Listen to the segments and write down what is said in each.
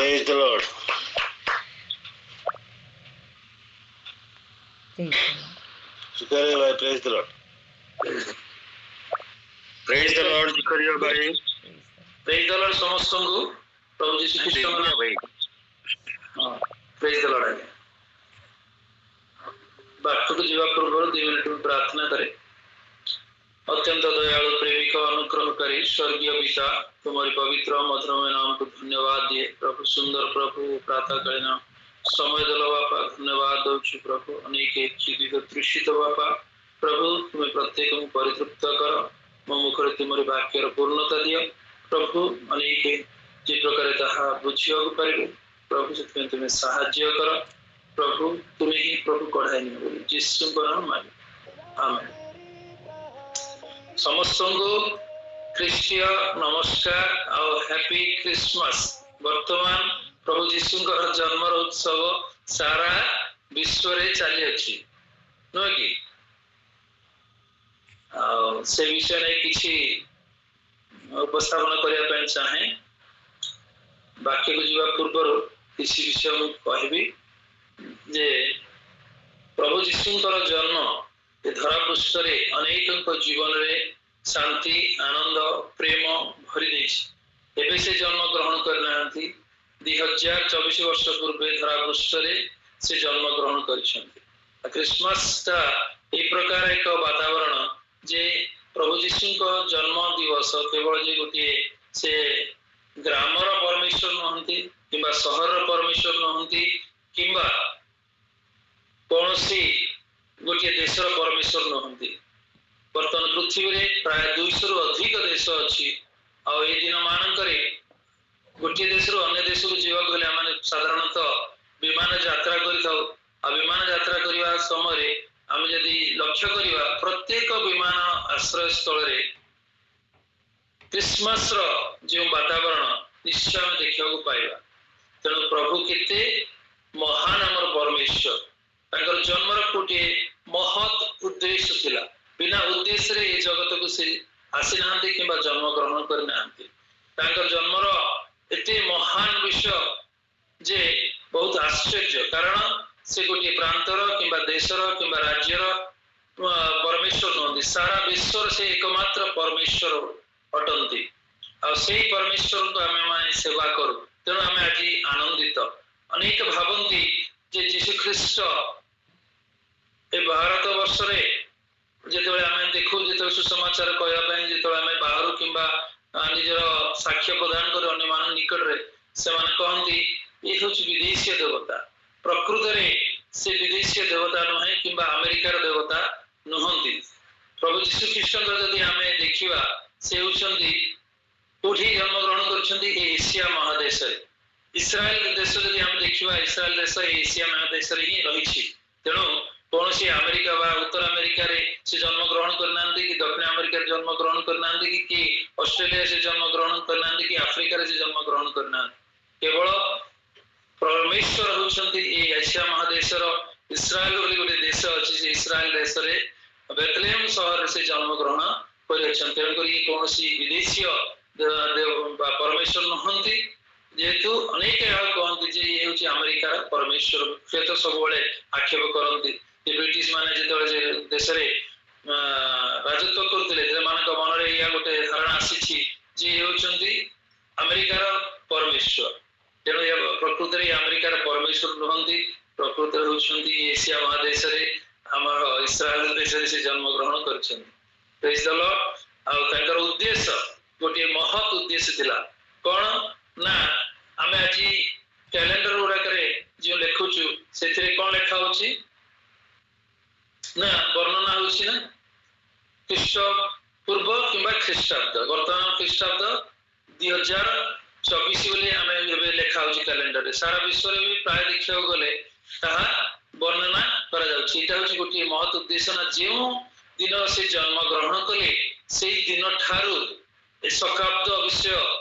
Praise the Lord. Zikariya bhai, praise the Lord. Praise the Lord, Zikariya bhai. Praise the Lord ସମସ୍ତଙ୍କୁ ପ୍ରଭୁ ଯୀଶୁ ଖ୍ରୀଷ୍ଟଙ୍କ ଭାଇ ପ୍ରେଜ୍ ଦ ଲର୍ଡ। ଆଜ୍ଞା ବାକ୍ୟକୁ ଯିବା ପୂର୍ବରୁ 2 ମିନିଟ୍ ମୁଁ ପ୍ରାର୍ଥନା କରେ। ଅତ୍ୟନ୍ତ ଦୟାଳୁ ପ୍ରେମିକ ଅନୁଗ୍ରହକାରୀ ସ୍वर्ଗୀୟ ପିତା, ତୁମରି ପବିତ୍ର ମଧୁରମୟ ନାମକୁ ଧନ୍ୟବାଦ ଦିଏ ପ୍ରଭୁ। ସୁନ୍ଦର ପ୍ରଭୁ ପ୍ରାତଃକାଳୀନ ସମୟ ଦେଲ ବାପା, ଧନ୍ୟବାଦ ଦଉଛୁ ପ୍ରଭୁ। ଅନେକ ଜୀବିତ ତୃଷିତ ବାପା ପ୍ରଭୁ, ତୁମେ ପ୍ରତ୍ୟେକଙ୍କୁ ପରିତୃପ୍ତ କର, ମୋ ମୁଖରେ ତୁମରି ବାକ୍ୟର ପୂର୍ଣ୍ଣତା ଦିଅ ପ୍ରଭୁ। ଅନେକ ଯେ ପ୍ରକାର ତାହା ବୁଝିବାକୁ ପାରିବେ ପ୍ରଭୁ, ସେଥିପାଇଁ ତୁମେ ସାହାଯ୍ୟ କର ପ୍ରଭୁ। ତୁମେ ହିଁ ପ୍ରଭୁ କଢ଼ାଇ ନିଅ ବୋଲି ଯୀଶୁଙ୍କ ନାମ ମାଗେ, ଆମେନ୍। ସମସ୍ତଙ୍କୁ ଖ୍ରୀଷ୍ଟୀୟ ନମସ୍କାର ଆଉ ହ୍ୟାପି କ୍ରିସମାସ। ବର୍ତ୍ତମାନ ପ୍ରଭୁ ଯୀଶୁଙ୍କର ଜନ୍ମର ଉତ୍ସବ ସାରା ବିଶ୍ୱରେ ଚାଲିଅଛି, ନୁହେଁ କି? ଆଉ ସେ ବିଷୟ ନେଇ କିଛି ଉପସ୍ଥାପନ କରିବା ପାଇଁ ଚାହେଁ। ବାକ୍ୟକୁ ଯିବା ପୂର୍ବରୁ କିଛି ବିଷୟ ମୁଁ କହିବି ଯେ ପ୍ରଭୁ ଯୀଶୁଙ୍କର ଜନ୍ମ ଏ ଧରା ପୃଷ୍ଠରେ ଅନେକଙ୍କ ଜୀବନରେ ଶାନ୍ତି, ଆନନ୍ଦ, ପ୍ରେମ ଭରି ଦେଇଛି। ଏବେ ସେ ଜନ୍ମ ଗ୍ରହଣ କରିନାହାନ୍ତି, 2024 ବର୍ଷ ପୂର୍ବେ ଧରା ପୃଷ୍ଠରେ ସେ ଜନ୍ମ ଗ୍ରହଣ କରିଛନ୍ତି। ଖ୍ରୀଷ୍ଟମାସଟା এই ପ୍ରକାର ଏକ ବାତାବରଣ ଯେ ପ୍ରଭୁ ଯୀଶୁଙ୍କ ଜନ୍ମ ଦିବସ କେବଳ ଯେ ଗୋଟିଏ ସେ ଗ୍ରାମର ପରମେଶ୍ୱର ନୁହନ୍ତି କିମ୍ବା ସହରର ପରମେଶ୍ୱର ନୁହନ୍ତି କିମ୍ବା କୌଣସି ଗୋଟିଏ ଦେଶର ପରମେଶ୍ୱର ନୁହନ୍ତି। ବର୍ତ୍ତମାନ ପୃଥିବୀରେ ପ୍ରାୟ 200ରୁ ଅଧିକ ଦେଶ ଅଛି। ଆଉ ଏଇ ଦିନ ମାନଙ୍କରେ ଗୋଟିଏ ଦେଶରୁ ଅନ୍ୟ ଦେଶକୁ ଯିବାକୁ ହେଲେ ଆମେ ସାଧାରଣତଃ ବିମାନ ଯାତ୍ରା କରିଥାଉ। ଆଉ ବିମାନ ଯାତ୍ରା କରିବା ସମୟରେ ଆମେ ଯଦି ଲକ୍ଷ୍ୟ କରିବା ପ୍ରତ୍ୟେକ ବିମାନ ଆଶ୍ରୟ ସ୍ଥଳରେ ଖ୍ରୀଷ୍ଟମାସର ଯେଉଁ ବାତାବରଣ ନିଶ୍ଚୟ ଆମେ ଦେଖିବାକୁ ପାଇବା। ତେଣୁ ପ୍ରଭୁ କେତେ ମହାନ ଆମର ପରମେଶ୍ୱର, ତାଙ୍କର ଜନ୍ମର ଗୋଟିଏ ମହତ୍ ଉଦ୍ଦେଶ୍ୟ ଥିଲା। ବିନା ଉଦ୍ଦେଶ୍ୟରେ ଏ ଜଗତକୁ ସେ ଆସିନାହାନ୍ତି କିମ୍ବା ଜନ୍ମ ଗ୍ରହଣ କରିନାହାନ୍ତି। ତାଙ୍କର ଜନ୍ମର ଏତେ ମହାନ ବିଷୟ ଯେ ବହୁତ ଆଶ୍ଚର୍ଯ୍ୟ, କାରଣ ସେ ଗୋଟିଏ ପ୍ରାନ୍ତର କିମ୍ବା ଦେଶର କିମ୍ବା ରାଜ୍ୟର ପରମେଶ୍ୱର ନୁହନ୍ତି, ସାରା ବିଶ୍ୱର ସେ ଏକମାତ୍ର ପରମେଶ୍ୱର ଅଟନ୍ତି। ଆଉ ସେଇ ପରମେଶ୍ୱରଙ୍କୁ ଆମେ ମାନେ ସେବା କରୁ, ତେଣୁ ଆମେ ଆଜି ଆନନ୍ଦିତ। ଅନେକ ଭାବନ୍ତି ଯେ ଯୀଶୁ ଖ୍ରୀଷ୍ଟ ଏ ଭାରତ ବର୍ଷରେ ଯେତେବେଳେ ଆମେ ଦେଖୁ, ଯେତେବେଳେ ସୁସମାଚାର କହିବା ପାଇଁ ଯେତେବେଳେ ଆମେ ବାହାରୁ କିମ୍ବା ନିଜର ସାକ୍ଷ୍ୟ ପ୍ରଦାନ କରୁ ଅନ୍ୟମାନଙ୍କ ନିକଟରେ, ସେମାନେ କହନ୍ତି ଇଏ ହେଉଛି ବିଦେଶୀୟ ଦେବତା। ପ୍ରକୃତରେ ସେ ବିଦେଶୀୟ ଦେବତା ନୁହେଁ କିମ୍ବା ଆମେରିକାର ଦେବତା ନୁହନ୍ତି। ପ୍ରଭୁ ଯୀଶୁ ଖ୍ରୀଷ୍ଟଙ୍କର ଯଦି ଆମେ ଦେଖିବା, ସେ ହେଉଛନ୍ତି କୋଉଠି ଜନ୍ମଗ୍ରହଣ କରିଛନ୍ତି? ଏ ଏସିଆ ମହାଦେଶରେ। ଇସ୍ରାଏଲ ଦେଶ ଯଦି ଆମେ ଦେଖିବା, ଇସ୍ରାଏଲ ଦେଶ ଏ ଏସିଆ ମହାଦେଶରେ ହିଁ ରହିଛି। ତେଣୁ କୌଣସି ଆମେରିକା ବା ଉତ୍ତର ଆମେରିକାରେ ସେ ଜନ୍ମ ଗ୍ରହଣ କରିନାହାନ୍ତି, କି ଦକ୍ଷିଣ ଆମେରିକାରେ ଜନ୍ମ ଗ୍ରହଣ କରିନାହାନ୍ତି, କି ଅଷ୍ଟ୍ରେଲିଆରେ ସେ ଜନ୍ମ ଗ୍ରହଣ କରିନାହାନ୍ତି, କି ଆଫ୍ରିକାରେ ସେ ଜନ୍ମ ଗ୍ରହଣ କରିନାହାନ୍ତି। କେବଳ ପରମେଶ୍ୱର ହେଉଛନ୍ତି ଏଇ ଏସିଆ ମହାଦେଶର ଇସ୍ରାଏଲ ବୋଲି ଗୋଟେ ଦେଶ ଅଛି, ସେ ଇସ୍ରାଏଲ ଦେଶରେ ବେଥଲେହେମ ସହରରେ ସେ ଜନ୍ମ ଗ୍ରହଣ କରିଅଛନ୍ତି। ତେଣୁକରି କୌଣସି ବିଦେଶୀୟ ପରମେଶ୍ୱର ନୁହନ୍ତି। ଯେହେତୁ ଅନେକ ଏହା କହନ୍ତି ଯେ ଇଏ ହେଉଛି ଆମେରିକାର ପରମେଶ୍ୱର, ହୁଏତ ସବୁବେଳେ ଆକ୍ଷେପ କରନ୍ତି ଯେ ବ୍ରିଟିଶ ମାନେ ଯେତେବେଳେ ଦେଶରେ ରାଜତ୍ୱ କରୁଥିଲେ, ସେମାନଙ୍କ ମନରେ ଏହା ଗୋଟେ ଧାରଣା ଆସିଛି ଯେ ଇଏ ହେଉଛନ୍ତି ଆମେରିକାର ପରମେଶ୍ୱର। ତେଣୁ ପ୍ରକୃତରେ ଆମେରିକାର ପରମେଶ୍ୱର ନୁହନ୍ତି, ପ୍ରକୃତରେ ହେଉଛନ୍ତି ଏସିଆ ମହାଦେଶରେ ଆମର ଇସ୍ରାଏଲ ଦେଶରେ ସେ ଜନ୍ମ ଗ୍ରହଣ କରିଛନ୍ତି। ପ୍ରେଜ୍ ଦ ଲର୍ଡ। ଆଉ ତାଙ୍କର ଉଦ୍ଦେଶ୍ୟ ଗୋଟିଏ ମହତ୍ ଉଦ୍ଦେଶ୍ୟ ଥିଲା। କଣ ନା, ଆମେ ଆଜି କ୍ୟାଲେଣ୍ଡର ଗୁଡାକରେ ଯେଉଁ ଲେଖୁଛୁ ସେଥିରେ କଣ ଲେଖା ହଉଛି ନା ବର୍ଣ୍ଣନା ହଉଛି ନା ଖ୍ରୀଷ୍ଟ ପୂର୍ବ କିମ୍ବା ଖ୍ରୀଷ୍ଟାବ୍ଦ। ବର୍ତ୍ତମାନ ଖ୍ରୀଷ୍ଟାବ୍ଦ 2024 ବୋଲି ଆମେ ଏବେ ଲେଖା ହଉଛି କ୍ୟାଲେଣ୍ଡରରେ। ସାରା ବିଶ୍ୱରେ ବି ପ୍ରାୟ ଦେଖିବାକୁ ଗଲେ ତାହା ବର୍ଣ୍ଣନା କରାଯାଉଛି। ଏଇଟା ହଉଛି ଗୋଟିଏ ମହତ୍ ଉଦ୍ଦେଶ୍ୟ ନା, ଯେଉଁ ଦିନ ସେ ଜନ୍ମ ଗ୍ରହଣ କଲେ ସେଇ ଦିନ ଠାରୁ ଏ ଶକାବ୍ଦ ବିଷୟ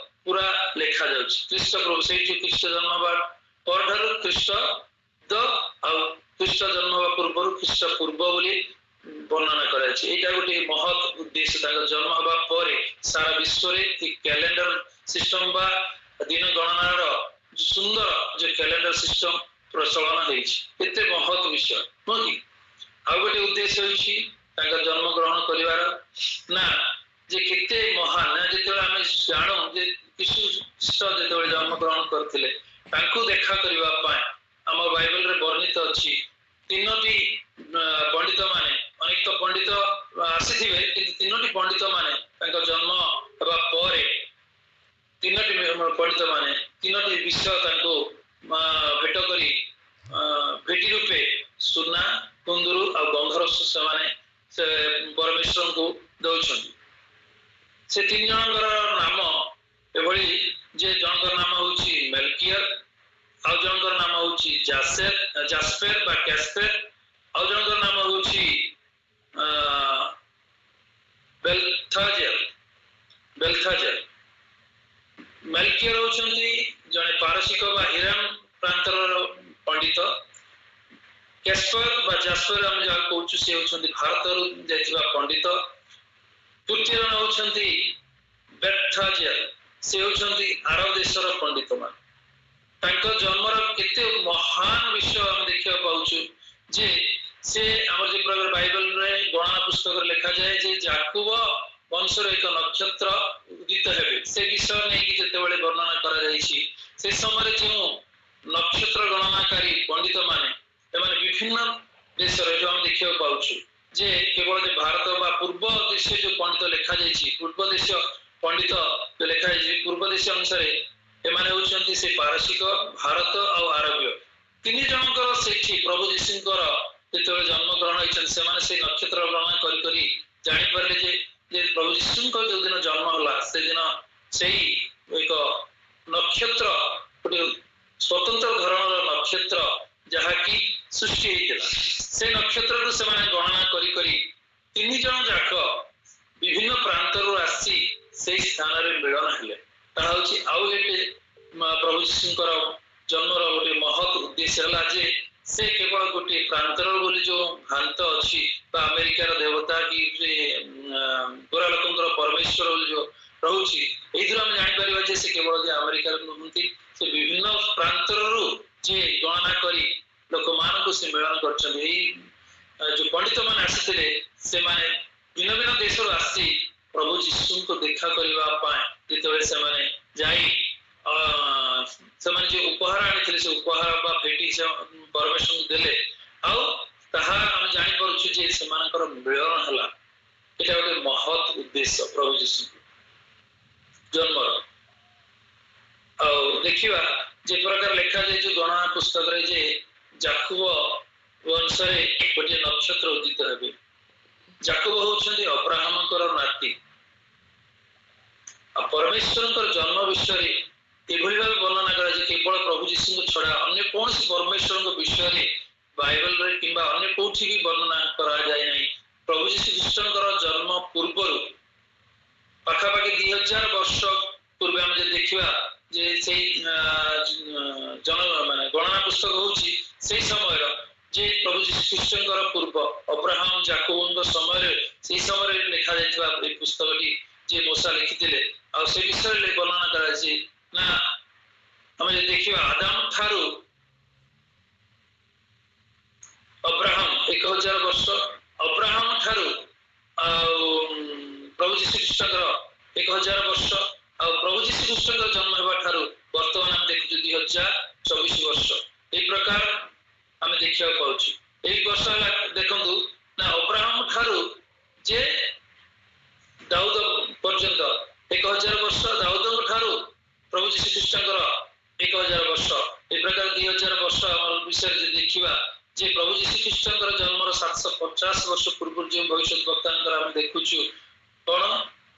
ପୁରା ଲେଖା ଯାଉଛି। ଖ୍ରୀଷ୍ଟ ପ୍ରଭୁ ସେଇଠି ଖ୍ରୀଷ୍ଟ ଜନ୍ମ ହେବା ପରଠାରୁ ଖ୍ରୀଷ୍ଟ ଆଉ ଖ୍ରୀଷ୍ଟ ଜନ୍ମ ହେବା ପୂର୍ବରୁ ଖ୍ରୀଷ୍ଟ ପୂର୍ବ ବୋଲି ବର୍ଣ୍ଣନା କରାଯାଇଛି। ଏଇଟା ଗୋଟେ ମହତ୍ ଉଦ୍ଦେଶ୍ୟ। ତାଙ୍କ ଜନ୍ମ ହେବା ପରେ ସାରା ବିଶ୍ୱରେ କ୍ୟାଲେଣ୍ଡର ସିଷ୍ଟମ ବା ଦିନ ଗଣନାର ସୁନ୍ଦର ଯେ କ୍ୟାଲେଣ୍ଡର ସିଷ୍ଟମ ପ୍ରଚଳନ ହେଇଛି, କେତେ ମହତ୍ ବିଷୟ ନୁହଁ କି? ଆଉ ଗୋଟେ ଉଦ୍ଦେଶ୍ୟ ହେଉଛି ତାଙ୍କର ଜନ୍ମ ଗ୍ରହଣ କରିବାର, ନା ଯେ କେତେ ମହାନ, ନା ଯେତେବେଳେ ଆମେ ଜାଣୁ ଯେ ଯୀଶୁ ଖ୍ରୀଷ୍ଟ ଯେତେବେଳେ ଜନ୍ମ ଗ୍ରହଣ କରିଥିଲେ ତାଙ୍କୁ ଦେଖା କରିବା ପାଇଁ ଆମ ବାଇବଲରେ ବର୍ଣ୍ଣିତ ଅଛି ତିନୋଟି ପଣ୍ଡିତ ମାନେ, ଅନେକ ତ ପଣ୍ଡିତ ଆସିଥିବେ କିନ୍ତୁ ତିନୋଟି ପଣ୍ଡିତ ମାନେ ତାଙ୍କ ଜନ୍ମ ହେବା ପରେ ତିନୋଟି ପଣ୍ଡିତ ମାନେ ତିନୋଟି ବିଷୟ ତାଙ୍କୁ ଭେଟ କରି ଭେଟି ରୂପେ ସୁନା, କୁନ୍ଦୁରୁ ଆଉ ଗନ୍ଧରସ ସେମାନେ ସେ ପରମେଶ୍ୱରଙ୍କୁ ଦଉଛନ୍ତି। ସେ ତିନି ଜଣଙ୍କର ନାମ ଏଭଳି ଯେ ଜଣଙ୍କର ନାମ ହଉଛି ମେଲକିୟର, ଆଉ ଜଣଙ୍କର ନାମ ହଉଛି ଜାସ୍ପେର ବା କ୍ୟାସ୍ପେର, ଆଉ ଜଣଙ୍କର ନାମ ହଉଛି ବେଲଥାଜର। ମେଲକିୟର ହଉଛନ୍ତି ଜଣେ ପାରସିକ ବା ଇରାନ ପ୍ରାନ୍ତର ପଣ୍ଡିତ। କ୍ୟାସ୍ପର ବା ଜାସ୍ପର ଆମେ ଯାହା କହୁଛୁ ସେ ହଉଛନ୍ତି ଭାରତରୁ ଯାଇଥିବା ପଣ୍ଡିତ। ତୃତୀୟ ଜଣ ହଉଛନ୍ତି ବେଲଥାଜର, ସେ ହଉଛନ୍ତି ଆରବ ଦେଶର ପଣ୍ଡିତ ମାନେ। ତାଙ୍କ ଜନ୍ମର କେତେ ମହାନ ବିଷୟ ଆମେ ଦେଖିବାକୁ ପାଉଛୁ ଯେ ସେ ଆମର ଯେ ପ୍ରକାର ବାଇବଲରେ ଗଣନା ପୁସ୍ତକରେ ଲେଖାଯାଏ ଯେ ଯାକୁବ ବଂଶର ଏକ ନକ୍ଷତ୍ର ଉଦିତ ହେବେ, ସେ ବିଷୟ ନେଇକି ଯେତେବେଳେ ବର୍ଣ୍ଣନା କରାଯାଇଛି ସେ ସମୟରେ ଯେଉଁ ନକ୍ଷତ୍ର ଗଣନାକାରୀ ପଣ୍ଡିତ ମାନେ ଏମାନେ ବିଭିନ୍ନ ଦେଶରେ ଯୋଉ ଆମେ ଦେଖିବାକୁ ପାଉଛୁ ଯେ କେବଳ ଯେ ଭାରତ ବା ପୂର୍ବ ଦେଶୀୟ ଯୋଉ ପଣ୍ଡିତ ଲେଖାଯାଇଛି, ପୂର୍ବ ଦେଶୀୟ ପଣ୍ଡିତ ଯୋଉ ଲେଖାଯାଇଛି ପୂର୍ବ ଦେଶୀୟ ଅନୁସାରେ ଏମାନେ ହଉଛନ୍ତି ସେ ପାରସିକ, ଭାରତ ଆଉ ଆରବୀୟ। ତିନି ଜଣଙ୍କର ସେଠି ପ୍ରଭୁ ଯୀଶୁଙ୍କର ଯେତେବେଳେ ଜନ୍ମ ଗ୍ରହଣ ହେଇଛନ୍ତି ସେମାନେ ସେ ନକ୍ଷତ୍ର ଗଣନା କରି କରି ଜାଣିପାରିଲେ ଯେ ପ୍ରଭୁ ଯୀଶୁଙ୍କ ଯୋଉଦିନ ଜନ୍ମ ହେଲା ସେଦିନ ସେଇ ଏକ ନକ୍ଷତ୍ର ଗୋଟେ ସ୍ୱତନ୍ତ୍ର ଧରଣର ନକ୍ଷତ୍ର ଯାହାକି ସୃଷ୍ଟି ହେଇଥିଲା। ସେ ନକ୍ଷତ୍ରକୁ ସେମାନେ ଗଣନା କରି କରି ତିନି ଜଣ ଯାକ ବିଭିନ୍ନ ପ୍ରାନ୍ତରୁ ଆସି ସେଇ ସ୍ଥାନରେ ମିଳନ ହେଲେ। ତାହା ହଉଛି ଆଉ ଗୋଟେ ପ୍ରଭୁ ଯୀଶୁଙ୍କର ଜନ୍ମର ଗୋଟେ ମହତ୍ ଉଦ୍ଦେଶ୍ୟ ହେଲା ଯେ ସେ କେବଳ ଗୋଟିଏ ପ୍ରାନ୍ତର ବୋଲି ଯୋଉ ଭ୍ରାନ୍ତ ଅଛି ବା ଆମେରିକାର ଦେବତା କି ଗୋରା ଲୋକଙ୍କର ପରମେଶ୍ୱର ବୋଲି ଯୋଉ ରହୁଛି, ଏଇଥିରୁ ଆମେ ଜାଣିପାରିବା ଯେ ସେ କେବଳ ଯେ ଆମେରିକାର ନୁହନ୍ତି, ସେ ବିଭିନ୍ନ ପ୍ରାନ୍ତରରୁ ଯେ ଗଣନା କରି ଲୋକମାନଙ୍କୁ ସେ ମିଳନ କରିଛନ୍ତି। ଏଇ ଯୋଉ ପଣ୍ଡିତ ମାନେ ଆସିଥିଲେ ସେମାନେ ଭିନ୍ନ ଭିନ୍ନ ଦେଶରୁ ଆସି ପ୍ରଭୁ ଯୀଶୁଙ୍କୁ ଦେଖା କରିବା ପାଇଁ ଯେତେବେଳେ ସେମାନେ ଯାଇ ସେମାନେ ଯୋଉ ଉପହାର ଆଣିଥିଲେ ସେ ଉପହାର ବା ଭେଟି ପରମେଶ୍ୱରଙ୍କୁ ଦେଲେ, ଆଉ ତାହା ଆମେ ଜାଣିପାରୁଛୁ ଯେ ସେମାନଙ୍କର ମିଳନ ହେଲା। ଏଇଟା ଗୋଟେ ମହତ୍ ଉଦ୍ଦେଶ୍ୟ ପ୍ରଭୁ ଯୀଶୁଙ୍କ ଜନ୍ମର। ଆଉ ଦେଖିବା ଯେ ପ୍ରକାର ଲେଖାଯାଇଛି ଗଣନା ପୁସ୍ତକରେ ଯେ ଯାକୁବ ବଂଶରେ ଗୋଟିଏ ନକ୍ଷତ୍ର ଉଦିତ ହେବେ। ଯାକୁବ ହଉଛନ୍ତି ଅବ୍ରାହମଙ୍କର ନାତି। ଆଉ ପରମେଶ୍ୱରଙ୍କର ଜନ୍ମ ବିଷୟରେ ଏଭଳି ଭାବେ ବର୍ଣ୍ଣନା କରାଯାଇଛି କେବଳ ପ୍ରଭୁ ଯୀଶୁଙ୍କ ଛଡା ଅନ୍ୟ କୌଣସି ପରମେଶ୍ୱରଙ୍କ ବିଷୟରେ ବାଇବଲରେ କିମ୍ବା ଅନ୍ୟ କୋଉଠି ବି ବର୍ଣ୍ଣନା କରାଯାଏ ନାହିଁ। ପ୍ରଭୁ ଯୀଶୁ ଖ୍ରୀଷ୍ଟଙ୍କର ଜନ୍ମ ପୂର୍ବରୁ ପାଖାପାଖି 2000 ବର୍ଷ ପୂର୍ବେ ଆମେ ଯଦି ଦେଖିବା ଯେ ସେଇ ଗଣନା ପୁସ୍ତକ ହଉଛି ସେଇ ସମୟର ଯେ ପ୍ରଭୁ ଯୀଶୁ ଖ୍ରୀଷ୍ଟଙ୍କର ପୂର୍ବ ଅବ୍ରାହମ ଯାକୁବଙ୍କ ସମୟରେ ସେଇ ସମୟରେ ଲେଖାଯାଇଥିବା ଏଇ ପୁସ୍ତକଟି ଯେ ମୋଶା ଲେଖିଥିଲେ। ଆଉ ସେ ବିଷୟରେ ବର୍ଣ୍ଣନା କରାଯାଇଛି ନା ଆମେ ଯଦି ଦେଖିବା ଆଦାମ ଠାରୁ ଅବ୍ରାହମ 1000 ବର୍ଷ, ଅବ୍ରାହମ ଠାରୁ ଆଉ ପ୍ରଭୁ ଯୀଶୁ ଖ୍ରୀଷ୍ଟଙ୍କର 1000 ବର୍ଷ, ଆଉ ପ୍ରଭୁ ଯୀଶୁ ଖ୍ରୀଷ୍ଟଙ୍କର ଜନ୍ମ ହେବା ଠାରୁ ବର୍ତ୍ତମାନ ଆମେ ଦେଖୁଛୁ 2024 ବର୍ଷ। ଏଇ ପ୍ରକାର ଆମେ ଦେଖିବାକୁ ପାଉଛୁ। ଏଇ ବର୍ଷ ହେଲା ଦେଖନ୍ତୁ ନା ଅବ୍ରାହମ ଠାରୁ ଯେ ଦାଉଦ ପର୍ଯ୍ୟନ୍ତ 1000 ବର୍ଷ, ଦାଉଦଙ୍କ ଠାରୁ ପ୍ରଭୁ ଯୀଶୁ ଖ୍ରୀଷ୍ଟଙ୍କର 1000 ବର୍ଷ। ଏ ପ୍ରକାର 2000 ବର୍ଷ ଆମ ବିଷୟରେ ଯଦି ଦେଖିବା ଯେ ପ୍ରଭୁ ଯୀଶୁ ଖ୍ରୀଷ୍ଟଙ୍କର ଜନ୍ମର 750 ବର୍ଷ ପୂର୍ବରୁ ଯେଉଁ ଭବିଷ୍ୟତ ବକ୍ତାଙ୍କର ଆମେ ଦେଖୁଛୁ କଣ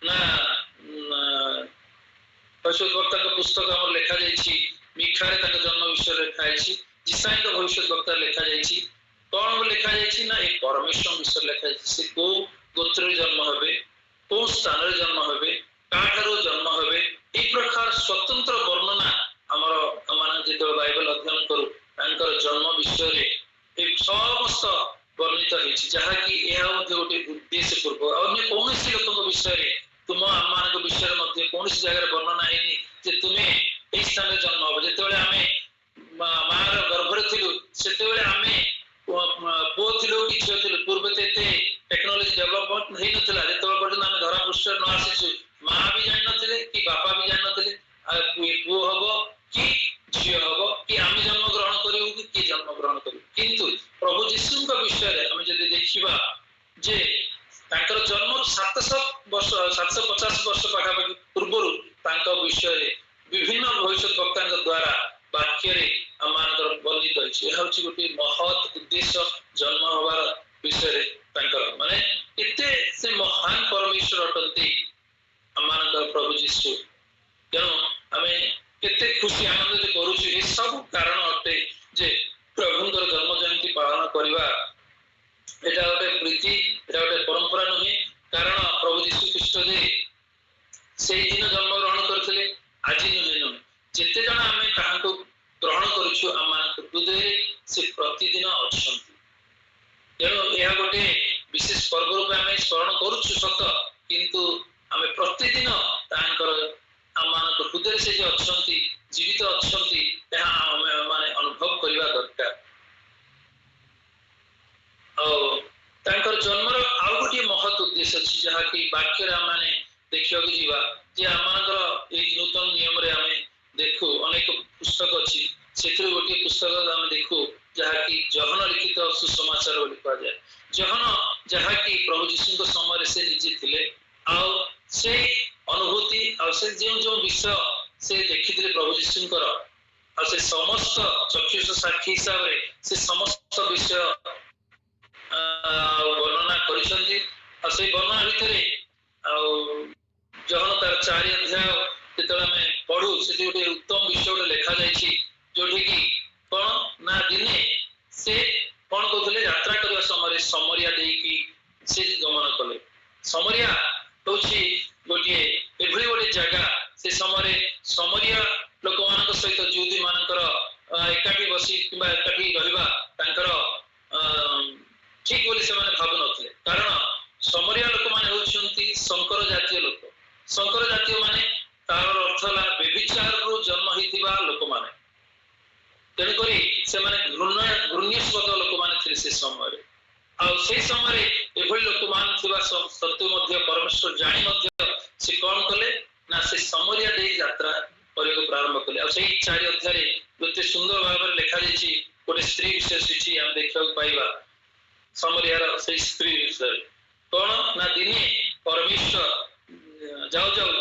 ନା ଭବିଷ୍ୟତ ବକ୍ତାଙ୍କ ପୁସ୍ତକ ଆମର ଲେଖାଯାଇଛି, ମିଖାରେ ତାଙ୍କ ଜନ୍ମ ବିଷୟରେ ଲେଖାଯାଇଛି, ଇସାଇଙ୍କ ଭବିଷ୍ୟତ ବକ୍ତାରେ ଲେଖାଯାଇଛି। କଣ ଲେଖାଯାଇଛି ନା ଏ ପରମେଶ୍ୱରଙ୍କ ବିଷୟରେ ଲେଖାଯାଇଛି। ସେ କୋଉ ଗୋତ୍ରରେ ଜନ୍ମ ହେବେ, କୋଉ ସ୍ଥାନରେ ଜନ୍ମ ହେବେ, କାହାଠାରୁ ଜନ୍ମ ହେବେ, এই ପ୍ରକାର ସ୍ୱତନ୍ତ୍ର ବର୍ଣ୍ଣନା ଆମର ମାନେ ଯେତେବେଳେ ବାଇବଲ ଅଧ୍ୟୟନ କରୁ ତାଙ୍କର ଜନ୍ମ ବିଷୟରେ এই ସମସ୍ତ ବର୍ଣ୍ଣିତ ହେଇଛି, ଯାହାକି ଏହା ମଧ୍ୟ ଗୋଟେ ଉଦ୍ଦେଶ୍ୟ ପୂର୍ବ। ଅନ୍ୟ କୌଣସି ଲୋକଙ୍କ ବିଷୟରେ ତୁମ ଆମମାନଙ୍କ ବିଷୟରେ ମଧ୍ୟ କୌଣସି ଜାଗାରେ ବର୍ଣ୍ଣନା ହେଇନି ଯେ ତୁମେ ଏଇ ସ୍ଥାନରେ ଜନ୍ମ ହବ। ଯେତେବେଳେ ଆମେ ଯେ ତାଙ୍କର ଜନ୍ମ 750 ବର୍ଷ ପାଖାପାଖି ପୂର୍ବରୁ ତାଙ୍କ ବିଷୟରେ ବିଭିନ୍ନ ଭବିଷ୍ୟତ ବକ୍ତାଙ୍କ ଦ୍ୱାରା ବାକ୍ୟରେ ଆମମାନଙ୍କର ବର୍ଣ୍ଣିତ ହୋଇଛି। ଏହା ହେଉଛି ଗୋଟିଏ ମହତ୍ ଉଦ୍ଦେଶ୍ୟ ଜନ୍ମ ହେବାର ବିଷୟରେ ତାଙ୍କର ମାନେ ଏତେ ସେ ମହାନ ପରମେଶ୍ୱର ଅଟନ୍ତି ଆମମାନଙ୍କର ପ୍ରଭୁ ଯୀଶୁ। ତେଣୁ ଆମେ କେତେ ଖୁସି ଆନନ୍ଦିତ କରୁଛୁ। ଏସବୁ କାରଣ ଅଟେ ଯେ ପ୍ରଭୁଙ୍କର ଜନ୍ମ ଜୟନ୍ତୀ ପାଳନ କରିବା ଏଟା ଗୋଟେ ପ୍ରୀତି, ଏଟା ଗୋଟେ ପରମ୍ପରା ନୁହେଁ। କାରଣ ପ୍ରଭୁ ଯୀଶୁ ଖ୍ରୀଷ୍ଟ ଯେ ସେଇ ଦିନ ଜନ୍ମ ଗ୍ରହଣ କରିଥିଲେ, ଆଜି ନୁହେଁ। ଯେତେ ଜଣ ଆମେ ତାହାଙ୍କୁ ଗ୍ରହଣ କରୁଛୁ ଆମମାନଙ୍କ ହୃଦୟରେ ସେ ପ୍ରତିଦିନ ଅଛନ୍ତି। ତେଣୁ ଏହା ଗୋଟେ ବିଶେଷ ପର୍ବ ରୂପେ ଆମେ ସ୍ମରଣ କରୁଛୁ ସତ, କିନ୍ତୁ ଆମେ ପ୍ରତିଦିନ ତାଙ୍କର ଆମମାନଙ୍କ ହୃଦୟରେ ସେ ଯେ ଅଛନ୍ତି, ଜୀବିତ ଅଛନ୍ତି, ଏହା ଆମେ ମାନେ ଅନୁଭବ କରିବା ଦରକାର। ଆଉ ତାଙ୍କର ଜନ୍ମର ଆଉ ଗୋଟିଏ ମହତ୍ ଉଦ୍ଦେଶ୍ୟ ଅଛି, ଯାହାକି ବାକ୍ୟରେ ଆମେ ଦେଖିବାକୁ ଯିବା ଯେ ଆମମାନଙ୍କର ଏଇ ନୂତନ ନିୟମରେ ଆମେ ଦେଖୁ ଅନେକ ପୁସ୍ତକ ଅଛି। ସେଥିରୁ ଗୋଟିଏ ପୁସ୍ତକ ଆମେ ଦେଖୁ ଯାହାକି ଜହନ ଲିଖିତ ସୁସମାଚାର ବୋଲି କୁହାଯାଏ। ଜହନ ଯାହାକି ପ୍ରଭୁ ଯୀଶୁଙ୍କ ସମୟରେ ସେ ନିଜେ ଥିଲେ, ଆଉ ସେଇ ଅନୁଭୂତି ଆଉ ସେ ଯେଉଁ ଯେଉଁ ବିଷୟ ସେ ଦେଖିଥିଲେ ପ୍ରଭୁ ଯୀଶୁଙ୍କର, ଆଉ ସେ ସମସ୍ତ ଚକ୍ଷୁଷ ସାକ୍ଷୀ ହିସାବରେ ସେ ସମସ୍ତ ବିଷୟ ବର୍ଣ୍ଣନା କରିଛନ୍ତି। ଆଉ ସେଇ ବର୍ଣ୍ଣନା ଭିତରେ ଆଉ ଜହନ ତାର 4 ଅଧ୍ୟାୟ ଯେତେବେଳେ ଆମେ ପଢୁ, ସେଠି ଗୋଟେ ଉତ୍ତମ ବିଷୟ ଗୋଟେ ଲେଖାଯାଇଛି, ଯୋଉଠିକି କଣ ନା ଦିନେ ସେ କଣ କହୁଥିଲେ, ଯାତ୍ରା କରିବା ସମୟରେ ସମରିଆ ଦେଇକି ସେ ଗମନ କଲେ। ସମରିଆ ହେଉଛି ଗୋଟିଏ ଏଭଳି ଗୋଟେ ଜାଗା, ସେ ସମୟରେ ସମରିଆ ଲୋକମାନଙ୍କ ସହିତ ଯୁହୁଦୀ ମାନଙ୍କର ଏକାଠି ବସି କିମ୍ବା ଏକାଠି ରହିବା ତାଙ୍କର ଠିକ ବୋଲି ସେମାନେ ଭାବୁନଥିଲେ। କାରଣ ସମରିଆ ଲୋକମାନେ ହେଉଛନ୍ତି ଶଙ୍କର ଜାତୀୟ ଲୋକ। ଶଙ୍କର ଜାତୀୟ ମାନେ ତାର ଅର୍ଥ ହେଲା ବ୍ୟଭିଚାରରୁ ଜନ୍ମ ହେଇଥିବା ଲୋକମାନେ। ତେଣୁକରି ସେମାନେ ଘୃଣ୍ୟାସ୍ପଦ ଲୋକମାନେ ଥିଲେ ସେ ସମୟରେ। ଆଉ ସେଇ ସମୟରେ ଏଭଳି ଲୋକମାନେ ଥିବା ସତ୍ତ୍ୱେ ମଧ୍ୟ ପରମେଶ୍ୱର ଜାଣି ମଧ୍ୟ ସେ କଣ କଲେ ନା ସେ ସମରିଆ ଦେଇ ଯାତ୍ରା କରିବାକୁ ପ୍ରାରମ୍ଭ କଲେ। ଆଉ ସେଇ 4 ଅଧ୍ୟାୟରେ ଏତେ ସୁନ୍ଦର ଭାବରେ ଲେଖାଯାଇଛି ଗୋଟେ ସ୍ତ୍ରୀ ବିଷୟ ସେଠି ଆମେ ଦେଖିବାକୁ ପାଇବା। ସମରିଆର ସେଇ ସ୍ତ୍ରୀ ବିଷୟରେ କଣ ନା ଦିନେ ପରମେଶ୍ୱର ଯାଉ ଯାଉ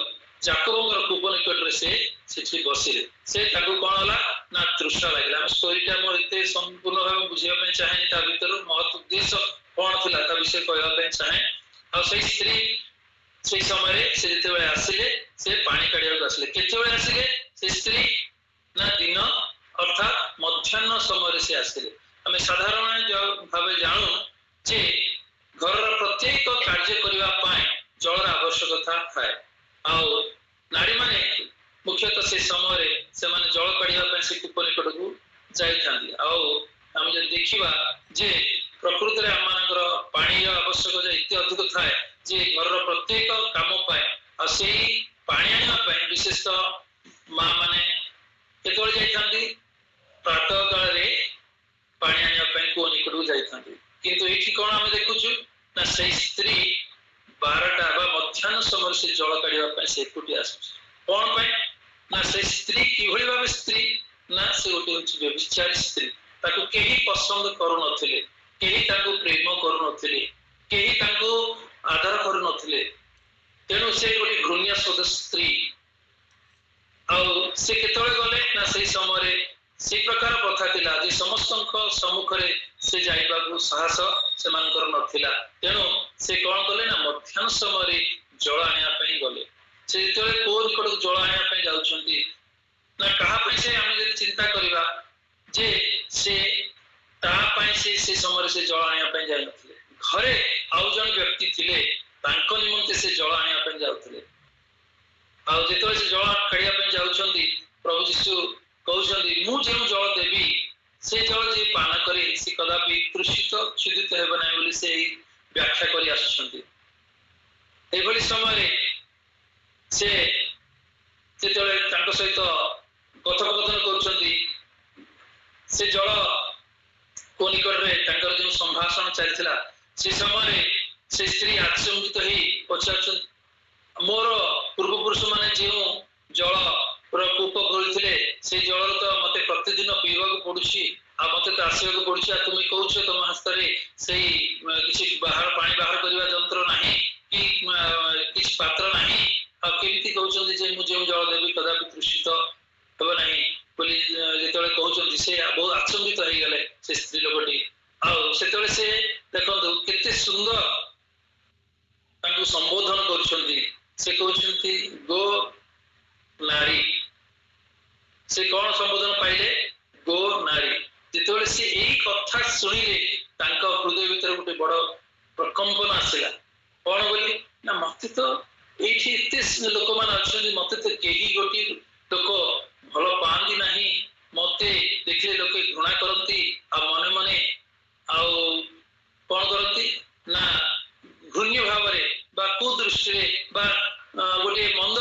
ଯାକବଙ୍କର କୂପ ନିକଟରେ ସେ ସେଠି ବସିଲେ। ସେ ତାକୁ କଣ ହେଲା ନା ତୃଷା ଲାଗିଲା। ଆମେ ଷ୍ଟୋରିଟା ମୋର ଏତେ ସମ୍ପୂର୍ଣ୍ଣ ଭାବେ ବୁଝିବା ପାଇଁ ଚାହେଁନି, ତା ଭିତରୁ ମହତ୍ ଉଦ୍ଦେଶ୍ୟ କଣ ଥିଲା ତା ବିଷୟରେ କହିବା ପାଇଁ ଚାହେଁ। ଆଉ ସେଇ ସ୍ତ୍ରୀ ସେଇ ସମୟରେ ସେ ଯେତେବେଳେ ଆସିଲେ, ସେ ପାଣି କାଢିବାକୁ ଆସିଲେ। କେତେବେଳେ ଆସିଲେ ସେ ସ୍ତ୍ରୀ ନା ଦିନ ଅର୍ଥାତ୍ ମଧ୍ୟାହ୍ନ ସମୟରେ ସେ ଆସିଲେ। ଆମେ ସାଧାରଣ ଭାବେ ଜାଣୁ ଯେ ଘରର ପ୍ରତ୍ୟେକ କାର୍ଯ୍ୟ କରିବା ପାଇଁ ଜଳର ଆବଶ୍ୟକତା ଥାଏ। ଆଉ ନାରୀମାନେ ମୁଖ୍ୟତଃ ସେ ସମୟରେ ସେମାନେ ଜଳ କାଢିବା ପାଇଁ ସେ କୂପ ନିକଟକୁ ଯାଇଥାନ୍ତି। ଆଉ ଆମେ ଯଦି ଦେଖିବା ଯେ ପ୍ରକୃତରେ ଆମମାନଙ୍କର ପାଣିର ଆବଶ୍ୟକତା ଏତେ ଅଧିକ ଥାଏ ଯେ ଘରର ପ୍ରତ୍ୟେକ କାମ ପାଇଁ, ଆଉ ସେଇ ପାଣି ଆଣିବା ପାଇଁ ବିଶେଷତଃ ମା ମାନେ କେତେବେଳେ ଯାଇଥାନ୍ତି, ପ୍ରାତଃ କାଳରେ ପାଣି ଆଣିବା ପାଇଁ କୂଅ ନିକଟକୁ ଯାଇଥାନ୍ତି। କିନ୍ତୁ ଏଇଠି କଣ ଆମେ ଦେଖୁଛୁ ନା ସେଇ ସ୍ତ୍ରୀ 12ଟା ବା ମଧ୍ୟାହ୍ନ ସମୟରେ ସେ ଜଳ କାଢିବା ପାଇଁ ସେ ଏକୁଟିଆ ଆସୁଛି। କଣ ପାଇଁ ନା ସେ ସ୍ତ୍ରୀ କିଭଳି ଭାବେ ସ୍ତ୍ରୀ ନା ସେ ଗୋଟେ ହେଉଛି ବ୍ୟଭିଚାରୀ ସ୍ତ୍ରୀ। ତାକୁ କେହି ପସନ୍ଦ କରୁନଥିଲେ, କେହି ତାକୁ ପ୍ରେମ କରୁନଥିଲେ, କେହି ତାଙ୍କୁ ଆଦର କରୁନଥିଲେ। ତେଣୁ ସେ ଗୋଟେ ଘୃଣ୍ୟାସ୍ପଦ ସ୍ତ୍ରୀ। ଆଉ ସେ କେତେବେଳେ ଗଲେ ନା ସେଇ ସମୟରେ ସେଇ ପ୍ରକାର କଥା ଥିଲା ଯେ ସମସ୍ତଙ୍କ ସମ୍ମୁଖରେ ସେ ଯାଇବାକୁ ସାହସ ସେମାନଙ୍କର ନଥିଲା। ତେଣୁ ସେ କଣ କଲେ ନା ମଧ୍ୟାହ୍ନ ସମୟରେ ଜଳ ଆଣିବା ପାଇଁ ଗଲେ। ସେ ଯେତେବେଳେ କୂଅ ନିକଟକୁ ଜଳ ଆଣିବା ପାଇଁ ଯାଉଛନ୍ତି ନା କାହା ପାଇଁ ସେ ଆମେ ଯଦି ଚିନ୍ତା କରିବା ଯେ ସେ ତା ପାଇଁ ସେ ସମୟରେ ସେ ଜଳ ଆଣିବା ପାଇଁ ଯାଇନଥିଲେ। ଘରେ ଆଉ ଜଣେ ବ୍ୟକ୍ତି ଥିଲେ, ତାଙ୍କ ନିମନ୍ତେ ସେ ଜଳ ଆଣିବା ପାଇଁ ଯାଉଥିଲେ। ଆଉ ଯେତେବେଳେ ସେ ଜଳ କାଢିବା ପାଇଁ ଯାଉଛନ୍ତି, ପ୍ରଭୁ ଯୀଶୁ କହୁଛନ୍ତି ମୁଁ ଯେଉଁ ଜଳ ଦେବି ସେ ଜଳ ଯିଏ ପାନ କରେ ସେ କଦାପି କ୍ଷୁଧିତ ହେବ ନାହିଁ ବୋଲି ସେ ବ୍ୟାଖ୍ୟା କରି ଆସୁଛନ୍ତି। ଏଭଳି ସମୟରେ ସେ ଯେତେବେଳେ ତାଙ୍କ ସହିତ କଥୋପକଥନ କରୁଛନ୍ତି, ସେ ଜଳ କୂଅ ନିକଟରେ ତାଙ୍କର ଯେଉଁ ସମ୍ଭାଷଣ ଚାଲିଥିଲା ସେ ସମୟରେ ସେ ସ୍ତ୍ରୀ ଆଚମ୍ବିତ ହେଇ ପଚାରୁଛନ୍ତି, ମୋର ପୂର୍ବପୁରୁଷ ମାନେ ଯେଉଁ ଜଳର କୂପ ଖୋଳିଥିଲେ ସେଇ ଜଳର ତ ମତେ ପ୍ରତିଦିନ ପିଇବାକୁ ପଡୁଛି, ଆଉ ମତେ ତ ଆସିବାକୁ ପଡୁଛି, ଆଉ ତୁମେ କହୁଛ ତମ ହସ୍ତରେ ସେଇ କିଛି ପାଣି ବାହାର ଯେତେବେଳେ କହୁଛନ୍ତି ସେ ବହୁତ ଆଚମ୍ବିତ ହେଇଗଲେ ସେ ସ୍ତ୍ରୀ ଲୋକଟି। ଆଉ ସେତେବେଳେ ସେ ଦେଖନ୍ତୁ କେତେ ସୁନ୍ଦର ତାଙ୍କୁ ସମ୍ବୋଧନ କରୁଛନ୍ତି। ସେ କହୁଛନ୍ତି ଗୋ ନାରୀ। ସେ କଣ ସମ୍ବୋଧନ ପାଇଲେ? ଗୋ ନାରୀ। ଯେତେବେଳେ ସେ ଏଇ କଥା ଶୁଣିଲେ ତାଙ୍କ ହୃଦୟ ଭିତରେ ଗୋଟେ ବଡ ପ୍ରକମ୍ପନ ଆସିଲା। କଣ ବୋଲି ନା ମତେ ତ ଏଇଠି ଏତେ ଲୋକମାନେ ଅଛନ୍ତି, ମତେ ତ କେହି ଗୋଟିଏ ଲୋକ ଭଲ ପାଆନ୍ତି ନାହିଁ, ମତେ ଦେଖିଲେ ଲୋକେ ଘୃଣା କରନ୍ତି, ଆଉ ମନେ ମନେ ଆଉ କଣ କରନ୍ତି ନା ଘୃଣ୍ୟ ଭାବରେ ବା କୁଦୃଷ୍ଟିରେ ବା ଗୋଟିଏ ମନ୍ଦ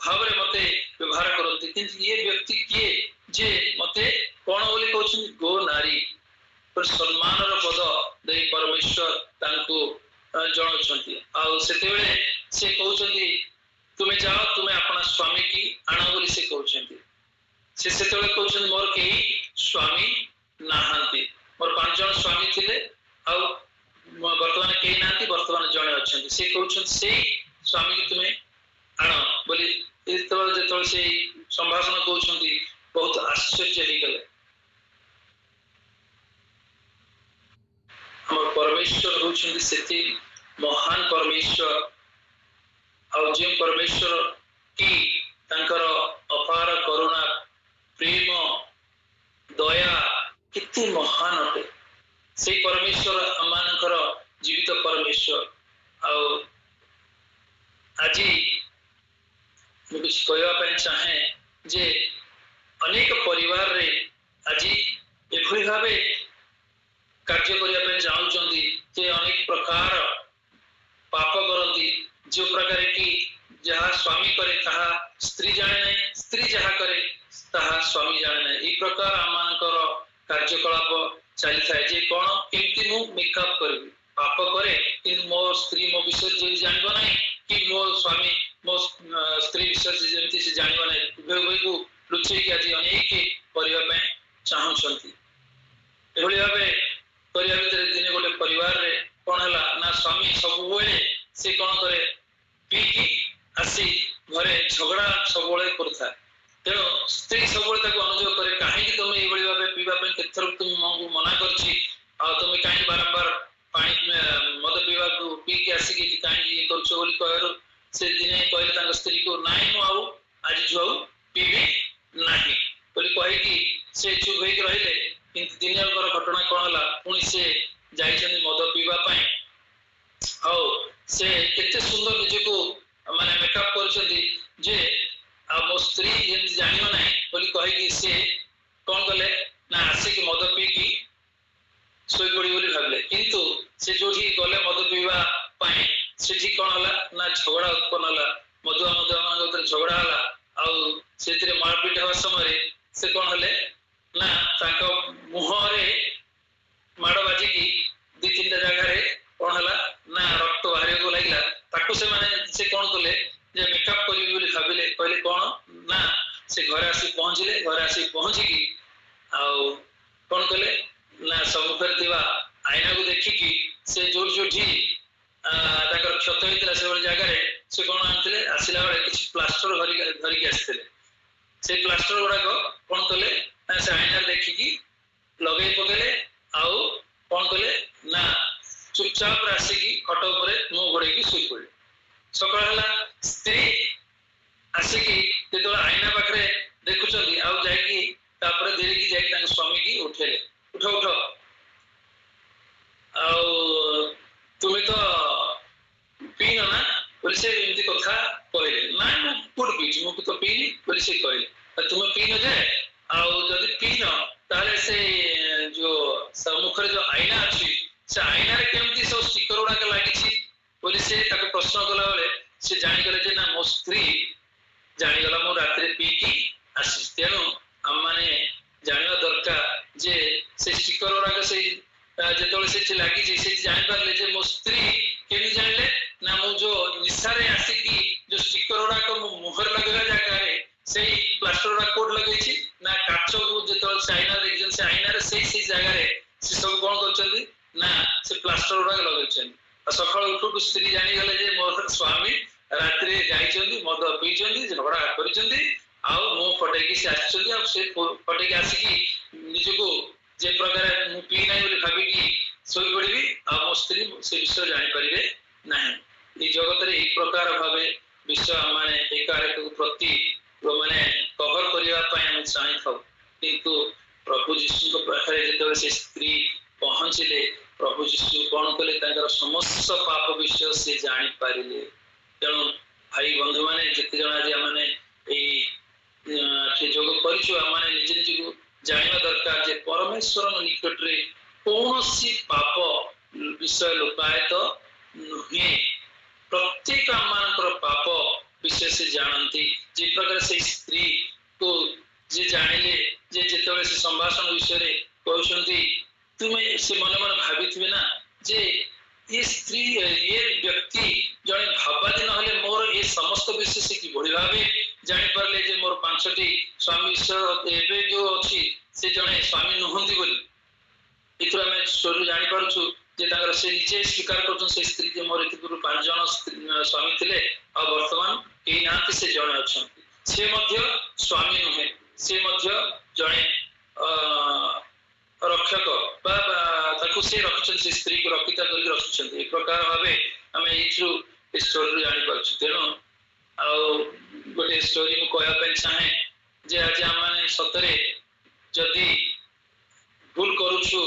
ଭାବରେ ମତେ ବ୍ୟବହାର କରନ୍ତି। କିନ୍ତୁ ଇଏ ବ୍ୟକ୍ତି କିଏ ଯେ ମତେ କଣ ବୋଲି କହୁଛନ୍ତି? ଗୋ ନାରୀ। ସମ୍ମାନର ପଦ ଦେଇ ପରମେଶ୍ୱର ତାଙ୍କୁ ଜଣାଉଛନ୍ତି। ଆଉ ସେତେବେଳେ ସେ କହୁଛନ୍ତି ତୁମେ ଯାଅ, ତୁମେ ଆପଣ ସ୍ୱାମୀ କି ଆଣ ବୋଲି ସେ କହୁଛନ୍ତି। ସେ ସେତେବେଳେ କହୁଛନ୍ତି ମୋର କେହି ସ୍ୱାମୀ ନାହାନ୍ତି, ମୋର 5 ଜଣ ସ୍ୱାମୀ ଥିଲେ, ଆଉ ବର୍ତ୍ତମାନ କେହି ନାହାନ୍ତି, ବର୍ତ୍ତମାନ ଜଣେ ଅଛନ୍ତି। ସେ କହୁଛନ୍ତି ସେଇ ସ୍ୱାମୀ କି ତୁମେ ଆଣ ବୋଲି ଯେତେବେଳେ ସେଇ ସମ୍ଭାଷଣ କହୁଛନ୍ତି ବହୁତ ଆଶ୍ଚର୍ଯ୍ୟ ହେଇଗଲେ। ଆମର ପରମେଶ୍ୱର ହଉଛନ୍ତି ସେଠି ମହାନ ପରମେଶ୍ୱର। ଆଉ ଯେଉଁ ପରମେଶ୍ୱର କି ତାଙ୍କର ଅପାର କରୁଣା ପ୍ରେମ ଦୟା କେତେ ମହାନ ଅଟେ। ସେଇ ପରମେଶ୍ୱର ଆମମାନଙ୍କର ଜୀବିତ ପରମେଶ୍ୱର। ଆଉ ଆଜି ମୁଁ କିଛି କହିବା ପାଇଁ ଚାହେଁ ଯେ ଅନେକ ପରିବାରରେ ଆଜି ଏଭଳି ଭାବେ କାର୍ଯ୍ୟ କରିବା ପାଇଁ ଚାହୁଁଛନ୍ତି ଯେ ଅନେକ ପ୍ରକାର ପାପ କରନ୍ତି, ଯେଉଁ ପ୍ରକାର କି ଯାହା ସ୍ୱାମୀ କରେ ତାହା ସ୍ତ୍ରୀ ଜାଣେ ନାହିଁ, ସ୍ତ୍ରୀ ଯାହା କରେ ତାହା ସ୍ୱାମୀ ଜାଣେ ନାହିଁ। ଏହି ପ୍ରକାର ଆମମାନଙ୍କର କାର୍ଯ୍ୟକଳାପ ଚାଲିଥାଏ ଯେ କଣ କେମିତି ମୁଁ ମେକଅପ୍ କରିବି, ପାପ କରେ କିନ୍ତୁ ମୋ ସ୍ତ୍ରୀ ମୋ ବିଷୟରେ ଯେମିତି ଜାଣିବ ନାହିଁ, କି ମୋ ସ୍ୱାମୀ ମୋ ସ୍ତ୍ରୀ ବିଷୟରେ ଯେମିତି ସେ ଜାଣିବ ନାହିଁ। ଉଭୟ ଉଭୟକୁ ଲୁଚେଇକି ଆଜି ଅନେକ କରିବା ପାଇଁ ଚାହୁଁଛନ୍ତି। ଏଭଳି ଭାବେ କରିବା ଭିତରେ ଦିନେ ଗୋଟେ ପରିବାରରେ କଣ ହେଲା ନା ସ୍ୱାମୀ ସବୁବେଳେ ସେ କଣ କରେ ପିଇକି ଆସି ଘରେ ଝଗଡା ସବୁବେଳେ କରୁଥାଏ। ତେଣୁ ସ୍ତ୍ରୀ ସବୁବେଳେ ତାକୁ ଅନୁଯୋଗ କରେ, କାହିଁକି ତମେ ଏଇଭଳି ଭାବେ ପିଇବା ପାଇଁ କେତେଥର ତୁମକୁ ମନା କରିଛି, ଆଉ ତମେ କାହିଁକି ବାରମ୍ବାର ପାଣି ମଦ ପିଇବାକୁ ପିଇକି ଆସିକି କାହିଁକି ଇଏ କରୁଛ ବୋଲି କହିବାରୁ ସେ ଦିନେ କହିଲେ ତାଙ୍କ ସ୍ତ୍ରୀକୁ ନାଇଁ ମୁଁ ଆଉ ଆଜିଠୁ ଆଉ ପିଇବି ନାହିଁ ବୋଲି କହିକି ସେ ଚୁପ୍ ହେଇକି ରହିଲେ। କିନ୍ତୁ ଦିନକର ଘଟଣା କଣ ହେଲା, ପୁଣି ସେ ଯାଇଛନ୍ତି ମଦ ପିଇବା ପାଇଁ। ଆଉ ସେ କେତେ ସୁନ୍ଦର ନିଜକୁ ମାନେ ମେକଅପ୍ କରୁଛନ୍ତି ଯେ ଆଉ ମୋ ସ୍ତ୍ରୀ ଯେମିତି ଜାଣିବ ନାହିଁ ବୋଲି କହିକି ସେ କଣ କଲେ ନା ଆସିକି ମଦ ପିଇକି ଶୋଇପଡ଼ିବେ ବୋଲି ଭାବିଲେ। କିନ୍ତୁ ସେ ଯୋଉଠି ଗଲେ ମଦ ପିଇବା ପାଇଁ ସେଠି କଣ ହେଲା ନା ଝଗଡା ଉତ୍ପନ୍ନ ହେଲା, ମଦୁଆ ମାନଙ୍କ ଭିତରେ ଝଗଡା ହେଲା। ଆଉ ସେଥିରେ ମାରପିଟ ହେବା ସମୟରେ ସେ କଣ ହେଲେ ନା ତାଙ୍କ ମୁହଁରେ ମାଡ଼ ବାଜିକି 2-3ଟା ଜାଗାରେ କଣ ହେଲା ନା ରକ୍ତ ବାହାରିବାକୁ ଲାଗିଲା। ତାକୁ ସେ କଣ କଲେ ଯେ ମେକଅପ୍ କରିବେ ବୋଲି ଭାବିଲେ, କହିଲେ କଣ ନା ସେ ଘରେ ଆସି ପହଞ୍ଚିଲେ। ଘରେ ଆସି ପହଞ୍ଚିକି ଆଉ କଣ କଲେ ନା ସମ୍ମୁଖରେ ଥିବା ଆଇନାକୁ ଦେଖିକି ସେ ଯୋଉଠି ତାଙ୍କର କ୍ଷତ ହେଇଥିଲା ସେଭଳି ଜାଗାରେ ସେ କଣ ଆଣିଥିଲେ, ଆସିଲା ବେଳେ କିଛି ପ୍ଲାଷ୍ଟର ଧରିକି ଆସିଥିଲେ। ସେଇ ପ୍ଲାଷ୍ଟର ଗୁଡାକ କଣ କଲେ ନା ସେ ଆଇନାରେ ଦେଖିକି ଲଗେଇ ପକେଇଲେ। ଆଉ କଣ କଲେ ନା ଚୁପଚାପ ଆସିକି ଖଟ ଉପରେ ମୁହଁ ଘୋଡେଇକି ଶୋଇ ପଡିଲେ। ସକାଳ ହେଲା, ସ୍ତ୍ରୀ ଆସିକି ଯେତେବେଳେ ଆଇନା ପାଖରେ ଦେଖୁଛନ୍ତି ଆଉ ଯାଇକି ତାପରେ ଧୀରେକି ଯାଇକି ତାଙ୍କ ସ୍ୱାମୀ କି ଉଠେଇଲେ, ଉଠ ଉଠ ଆଉ ତୁମେ ତ ପିଇନ ନା ବୋଲି ସେ ଏମିତି କଥା କହିଲେ। ନାଇଁ ମୁଁ କୋଉଠି ପିଇଛି, ମୁଁ ତ ପିଇନି ବୋଲି ସେ କହିଲେ। ତୁମେ ପିଇନ ଯେ, ଆଉ ଯଦି ପିଇନ ତାହେଲେ ସେ ଯୋଉ ସମ୍ମୁଖରେ ଯୋଉ ଆଇନା ଅଛି ସେ ଆଇନାରେ କେମିତି ସବୁ ଷ୍ଟିକର ଗୁଡାକ ଲାଗିଛି ବୋଲି ସେ ତାକୁ ପ୍ରଶ୍ନ କଲା ବେଳେ ସେ ଜାଣିଗଲେ ଯେ ନା ମୋ ସ୍ତ୍ରୀ ଜାଣିଗଲା ମୁଁ ରାତିରେ ପିଇକି ଆସିଛି। ତେଣୁ ଆମମାନେ ଜାଣିବା ଦରକାର ଯେ ସେ ଷ୍ଟିକର ଗୁଡାକ ସେଇ ଯେତେବେଳେ ସେଠି ଲାଗିଛି ସେଠି ଜାଣିପାରିଲେ ଯେ ମୋ ସ୍ତ୍ରୀ କେମିତି ଜାଣିଲେ ନା ମୁଁ ଯୋଉ ନିଶାରେ ଆସିକି ଯୋଉ ଷ୍ଟିକର ଗୁଡାକ ମୁଁ ମୁହଁରେ ଲଗେଇବା ଜାଗାରେ ସେଇ ପ୍ଲାଷ୍ଟର ଗୁଡାକ କୋଉଠି ଲଗେଇଛି ନା କାଚକୁ ଯେତେବେଳେ ସେ ଆଇନାରେ ଦେଖିଛନ୍ତି ସେ ଆଇନାରେ ସେଇ ଜାଗାରେ ସେ ସବୁ କଣ କରୁଛନ୍ତି ନା ସେ ପ୍ଲାଷ୍ଟର ଗୁଡାକ ଲଗେଇଛନ୍ତି। ଆଉ ସକାଳୁ ଉଠୁ ସ୍ତ୍ରୀ ଜାଣିଗଲେ ଯେ ମୋର ସ୍ୱାମୀ ରାତିରେ ଯାଇଛନ୍ତି, ମଦ ପିଇଛନ୍ତି, ଝଗଡା କରିଛନ୍ତି, ଆଉ ମୁଁ ଫଟେଇକି ସେ ଆସିଛନ୍ତି ଆଉ ସେ ଫଟେଇକି ଆସିକି ନିଜକୁ ଯେ ପ୍ରକାର ମୁଁ ପିଇ ନାହିଁ ବୋଲି ଭାବିକି ଶୋଇପଡ଼ିବି ଆଉ ମୋ ସ୍ତ୍ରୀ ସେ ବିଷୟ ଜାଣିପାରିବେ ନାହିଁ। এই ଜଗତରେ এই ପ୍ରକାର ଭାବେ ବିଷୟ ଆମେ ଏକାକୁ ପ୍ରତି ମାନେ କଭର କରିବା ପାଇଁ ଆମେ ଚାହିଁଥାଉ, କିନ୍ତୁ ପ୍ରଭୁ ଯୀଶୁଙ୍କ ପାଖରେ ଯେତେବେଳେ ସେ ସ୍ତ୍ରୀ ପହଞ୍ଚିଲେ ପ୍ରଭୁ ଯୀଶୁ କଣ କଲେ ତାଙ୍କର ସମସ୍ତ ପାପ ବିଷୟ ସେ ଜାଣିପାରିଲେ। ତେଣୁ ଭାଇ ବନ୍ଧୁମାନେ ଯେତେ ଜଣ ଆଜି ଆମେ ଏଇ ଯୋଗ କରିଛୁ ଆମେ ନିଜ ନିଜକୁ ଜାଣିବା ଦରକାର ଯେ ପରମେଶ୍ୱର ନିକଟରେ କୌଣସି ପାପ ବିଷୟ ଲୁକାୟିତ ନୁହେଁ। ପ୍ରତ୍ୟେକ ଆମମାନଙ୍କର ପାପ ବିଷୟ ସେ ଜାଣନ୍ତି। ଯେ ପ୍ରକାର ସେଇ ସ୍ତ୍ରୀ କୁ ଯେ ଜାଣିଲେ ଯେ ଯେତେବେଳେ ସେ ସମ୍ଭାଷଣ ବିଷୟରେ କହୁଛନ୍ତି ତୁମେ ସେ ମନେ ମନେ ଭାବିଥିବେ ନା ଯେ ଏ ସ୍ତ୍ରୀ ଏ ବ୍ୟକ୍ତି ଜଣେ ଭାବାଦୀ ନହେଲେ ମୋର ଏ ସମସ୍ତ ବିଷୟ ସେ କିଭଳି ଭାବେ ଜାଣିପାରିଲେ ଯେ ମୋର 5ଟି ସ୍ୱାମୀ ବିଷୟ ଏବେ ଯୋଉ ଅଛି ସେ ଜଣେ ସ୍ୱାମୀ ନୁହନ୍ତି ବୋଲି। ଏଥିରୁ ଆମେ ଷ୍ଟୋରି ଜାଣିପାରୁଛୁ ଯେ ତାଙ୍କର ସେ ନିଜେ ସ୍ୱୀକାର କରୁଛନ୍ତି ସେ ସ୍ତ୍ରୀ ଯେ ମୋର ଏଥିରୁ 5 ଜଣ ସ୍ୱାମୀ ଥିଲେ ଆଉ ବର୍ତ୍ତମାନ କେହି ନାହାନ୍ତି, ସେ ଜଣେ ଅଛନ୍ତି। ସେ ମଧ୍ୟ ସ୍ୱାମୀ ନୁହେଁ, ସେ ମଧ୍ୟ ଜଣେ ରକ୍ଷକ ବା ତାକୁ ସେ ରଖିଛନ୍ତି, ସେ ସ୍ତ୍ରୀକୁ ରକ୍ଷିତା କରିକି ରଖିଛନ୍ତି। ଏ ପ୍ରକାର ଭାବେ ଆମେ ଏଇଥିରୁ ଏ ଷ୍ଟୋରିରୁ ଜାଣିପାରୁଛୁ। ତେଣୁ ଆଉ ଗୋଟେ ଷ୍ଟୋରି ମୁଁ କହିବା ପାଇଁ ଚାହେଁ ଯେ ଆଜି ଆମମାନେ ସତରେ ଯଦି ଭୁଲ କରୁଛୁ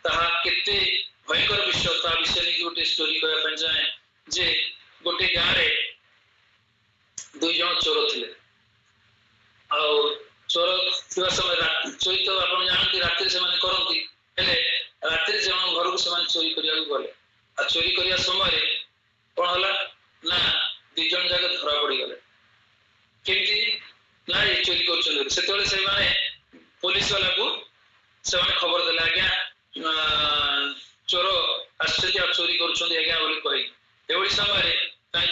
ତାହା କେତେ ଭୟଙ୍କର ବିଷୟ ତା ବିଷୟରେ ନେଇକି ଗୋଟେ ଷ୍ଟୋରି କହିବା ପାଇଁ ଚାହେଁ ଯେ ଗୋଟେ ଗାଁରେ 2 ଜଣ ଚୋର ଥିଲେ। ଆଉ ଚୋର ଥିବା ସମୟରେ ଚୋରି ତ ଆପଣ ଜାଣନ୍ତି ରାତିରେ ସେମାନେ କରନ୍ତି, ହେଲେ ରାତିରେ ସେମାନଙ୍କ ଘରକୁ ସେମାନେ ଚୋରି କରିବାକୁ ଗଲେ। ଆଉ ଚୋରି କରିବା ସମୟରେ କଣ ହେଲା ନା 2 ଜଣ ଯାକ ଧରା ପଡ଼ିଗଲେ। କେମିତି ନା ଏ ଚୋରି କରୁଛନ୍ତି। ସେତେବେଳେ ସେମାନେ ପୋଲିସ ବାଲାକୁ ସେମାନେ ଖବର ଦେଲେ ଆଜ୍ଞା ଚୋର ଆସିଛନ୍ତି ଆଉ ଚୋରି କରୁଛନ୍ତି ଆଜ୍ଞା ବୋଲି କହି। ଏଭଳି ସମୟରେ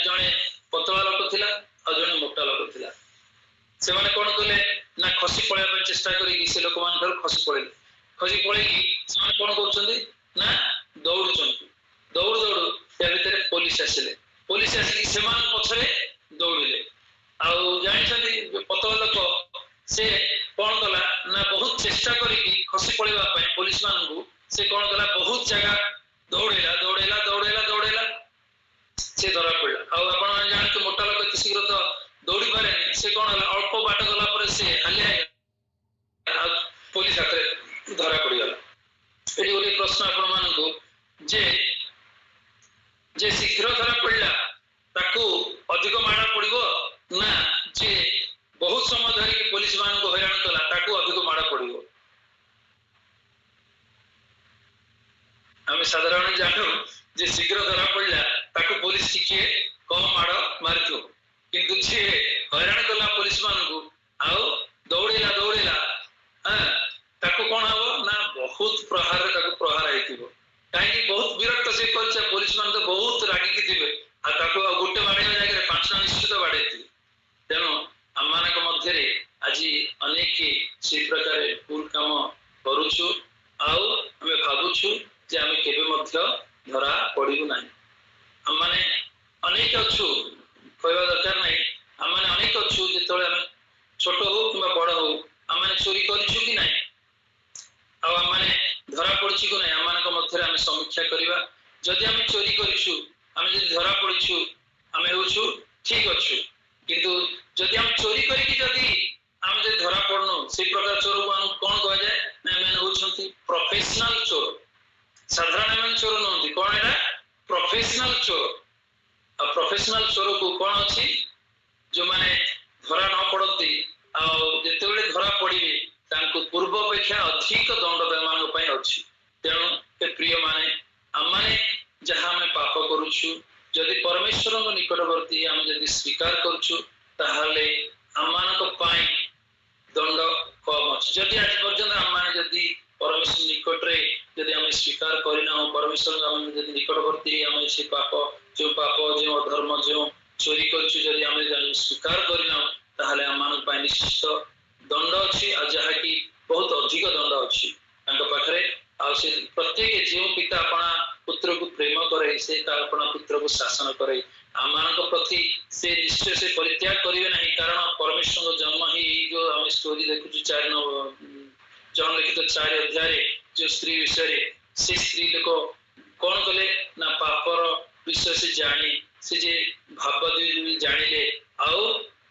ଜଣେ ପତଳା ଲୋକ ଥିଲା ଆଉ ଜଣେ ମୋଟା ଲୋକ ଥିଲା। ସେମାନେ କଣ କଲେ ନା ଖସି ପଳେଇବା ପାଇଁ ଚେଷ୍ଟା କରିକି ସେ ଲୋକମାନଙ୍କର ଖସି ପଳେଇଲେ। ଖସି ପଳେଇକି ସେମାନେ କଣ କରୁଛନ୍ତି ନା ଦୌଡୁଛନ୍ତି। ଦୌଡୁ ଦୌଡୁ ୟା ଭିତରେ ପୋଲିସ ଆସିଲେ। ପୋଲିସ ଆସିକି ସେମାନଙ୍କ ପଛରେ ଦୌଡ଼ିଲେ। ଆଉ ଜାଣିଛନ୍ତି ପତଳା ଲୋକ ସେ କଣ କଲା ନା ବହୁତ ଚେଷ୍ଟା କରିକି ଖସି ପଳେଇବା ପାଇଁ ପୋଲିସ ମାନଙ୍କୁ ସେ କଣ କଲା ବହୁତ ଜାଗା ଦୌଡେଇଲା ଦୌଡେଇଲା ଦୌଡେଇଲା ଦୌଡେଇଲା ସେ ଧରା ପଡିଲା। ଆଉ ଆପଣ ଜାଣନ୍ତି ମୋଟା ଲୋକ ଏତେ ଶୀଘ୍ର ତ ଦୌଡ଼ି ପାରେନି। ସେ କଣ ହେଲା ଅଳ୍ପ ବାଟ ଗଲା ପରେ ସେ ହାଲିଆ ଆଉ ପୋଲିସ ହାତରେ ଧରା ପଡିଗଲା। ଏଠି ଗୋଟେ ପ୍ରଶ୍ନ ଆପଣ ମାନଙ୍କୁ ଯେ ଶୀଘ୍ର ଧରା ପଡିଲା ତାକୁ ଅଧିକ ମାଡ଼ ପଡିବ ନା ଯେ ବହୁତ ସମୟ ଧରିକି ପୋଲିସ ମାନଙ୍କୁ ହଇରାଣ କଲା ତାକୁ ଅଧିକ ମାଡ଼ ପଡିବ? ଆମେ ସାଧାରଣ ଜାଣୁ ଯେ ଶୀଘ୍ର ଧରା ପଡିଲା ତାକୁ ପୋଲିସ ଟିକେ କମ ମାଡ଼ ମାରିଥିବ, କିନ୍ତୁ ଯିଏ ହଇରାଣ କଲା ପୋଲିସ ମାନଙ୍କୁ ଆଉ ଦୌଡେଇଲା ଦୌଡେଇଲା ତାକୁ କଣ ହବ ନା ବହୁତ ପ୍ରହାରରେ ତାକୁ ପ୍ରହାର ହେଇଥିବ। କାହିଁକି ବହୁତ ବିରକ୍ତ ସେ କରିছে, ପୋଲିସ ମାନେ ତ ବହୁତ ରାଗିକି ଥିବେ ଆଉ ତାକୁ ଆଉ ଗୋଟେ ବାଡେଇବା ଜାଗାରେ 5 ଜଣ ନିଶ୍ଚିତ ବାଡେଇଥିବେ। ତେଣୁ ଆମମାନଙ୍କ ମଧ୍ୟରେ ଆଜି ଅନେକ ସେଇ ପ୍ରକାର ଭୁଲ କାମ କରୁଛୁ ଆଉ ଆମେ ଭାବୁଛୁ ଯେ ଆମେ କେବେ ମଧ୍ୟ ଧରା ପଡିବୁ ନାହିଁ। ଆମମାନେ ଅନେକ ଅଛୁ କହିବା ଦରକାର ନାହିଁ, ଆମମାନେ ଅନେକ ଅଛୁ ଯେତେବେଳେ ଆମେ ଛୋଟ ହଉ କିମ୍ବା ବଡ ହଉ ଆମେ ଚୋରି କରିଛୁ କି ନାହିଁ ଆଉ ଆମମାନେ ଧରା ପଡିଛୁ କି ନାହିଁ ଆମମାନଙ୍କ ମଧ୍ୟରେ ଆମେ ସମୀକ୍ଷା କରିବା। ଯଦି ଆମେ ଚୋରି କରିଛୁ, ଆମେ ଯଦି ଧରା ପଡିଛୁ ଆମେ ହେଉଛୁ ଠିକ ଅଛୁ, କିନ୍ତୁ ଯଦି ଆମେ ଚୋରି କରିକି ଯଦି ଆମେ ଯଦି ଧରା ପଡୁନୁ ସେଇ ପ୍ରକାର ଚୋରକୁ ଆମକୁ କଣ କୁହାଯାଏ ନା ଏମାନେ ହଉଛନ୍ତି ପ୍ରଫେସନାଲ ଚୋର। ସାଧାରଣ ଏମାନେ ଚୋର ନୁହନ୍ତି, କଣ ଏଟା ପ୍ରଫେସନାଲ ଚୋର। ଆଉ ପ୍ରଫେସନାଲ ଚୋରକୁ କଣ ଅଛି ଯୋଉମାନେ ଧରା ନ ପଡନ୍ତି ଆଉ ଯେତେବେଳେ ଧରା ପଡିବେ ତାଙ୍କୁ ପୂର୍ବ ଅପେକ୍ଷା ଅଧିକ ଦଣ୍ଡ ସେମାନଙ୍କ ପାଇଁ ଅଛି। ତେଣୁ ଏ ପ୍ରିୟ ମାନେ ଆମମାନେ ଯାହା ଆମେ ପାପ କରୁଛୁ ଯଦି ପରମେଶ୍ୱରଙ୍କ ନିକଟବର୍ତ୍ତୀ ଆମେ ଯଦି ସ୍ୱୀକାର କରୁଛୁ ତାହେଲେ ଆମମାନଙ୍କ ପାଇଁ ଦଣ୍ଡ କମ ଅଛି। ଯଦି ଆଜି ପର୍ଯ୍ୟନ୍ତ ଆମମାନେ ଯଦି ପରମେଶ୍ୱର ନିକଟରେ ଯଦି ଆମେ ସ୍ୱୀକାର କରିନାହୁଁ, ପରମେଶ୍ୱରଙ୍କ ଆମେ ଯଦି ନିକଟବର୍ତ୍ତୀ ଆମେ ସେ ପାପ ଯେଉଁ ଅଧର୍ମ ଯେଉଁ ଚୋରି କରୁଛୁ ଯଦି ଆମେ ସ୍ୱୀକାର କରିନାହୁଁ ତାହେଲେ ଆମମାନଙ୍କ ପାଇଁ ନିଶ୍ଚିତ ଦଣ୍ଡ ଅଛି ଆଉ ଯାହାକି ବହୁତ ଅଧିକ ଦଣ୍ଡ ଅଛି ତାଙ୍କ ପାଖରେ। ଆଉ ସେ ପ୍ରତ୍ୟେକ ଯେଉଁ ପିତା ଆପଣା ପୁତ୍ରକୁ ପ୍ରେମ କରେ ସେ ତା ଆପଣା ପୁତ୍ରକୁ ଶାସନ କରେ। ଆମମାନଙ୍କ ପ୍ରତି ସେ ନିଶ୍ଚୟ ସେ ପରିତ୍ୟାଗ କରିବେ ନାହିଁ, କାରଣ ପରମେଶ୍ୱରଙ୍କ ଜନ୍ମ ହିଁ लिखित 4 अध्याय जो स्त्री विषय से स्त्री लोक कौन कले ना पापर विषय से जानी से जे भाव जानिले आउ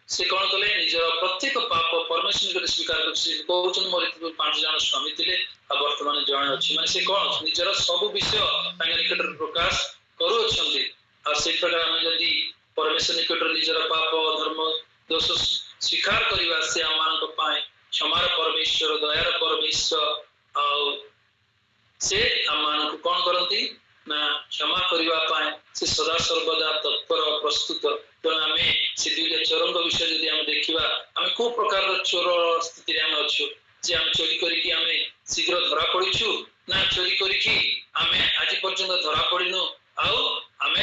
से कौन कले निजर प्रत्येक पाप परमेश्वर निकट स्वीकार कर मोर 5 जन स्वामी थे आ वर्तमान जन अच्छी माने से कौन निजर सब विषय निकट प्रकाश करुछंती आ से प्रकार हम जदी परमेश्वर निकट निजर पाप धर्म दोष स्वीकार करवा से आम पाए क्षमार परमेश्वर दयार परमेश्वर आ से आम को कौन करती ना क्षमा करने पाए से सदा सर्वदा तत्पर प्रस्तुत तेणु आम से दुईटा चोर विषय जब आम देखा आम कौ प्रकार चोर स्थित अच्छु जे आम चोरी करके आम शीघ्र धरा पड़ीचु ना चोरी करके आम आज पर्यंत धरा पड़ीनु आम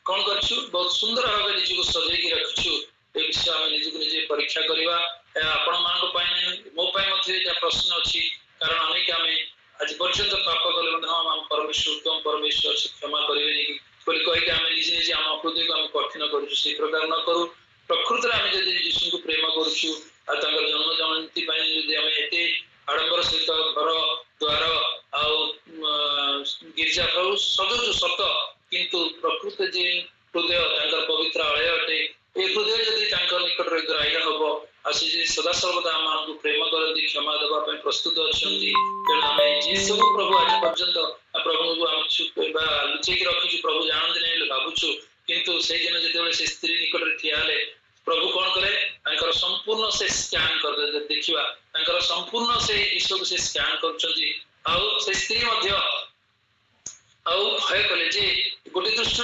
कौन करछु बहुत सुंदर भाव निजी को सजैकी रखिछु ए विषय आम निजी निजे परीक्षा करवा आपण मान मो प्रश्न अच्छी कारण अनेक आम आज पर्यंत पाप कले हम परमेश्वर उत्तम परमेश्वर से क्षमा करेंगे कहीकि आम निजे निजे आम हृदय को आम कठिन करूँ से प्रकार न करूँ प्रकृत में आम जब यीशु को प्रेम करुचु जन्म जयंती आम एत आडंबर सहित घर द्वार गिरजा प्रभु सजु सत किंतु प्रकृत जे हृदय पवित्र आलय अटे ए हृदय जदि निकट ग्राह्य हम आसी सदा सर्वदा आम प्रेम करती क्षमा देवाई प्रस्तुत अच्छा तेणु आम जी सब प्रभु आज पर्यंत प्रभु को आम लुचेक रखीचु प्रभु जानते नहीं भावुचु किंतु से दिन जो से स्त्री निकट ठिया प्रभु कौन करे संपूर्ण से स्कैन कर देखा संपूर्ण से विश्व को से स्कैन कर स्त्री भय कले जे गोटे दृष्टि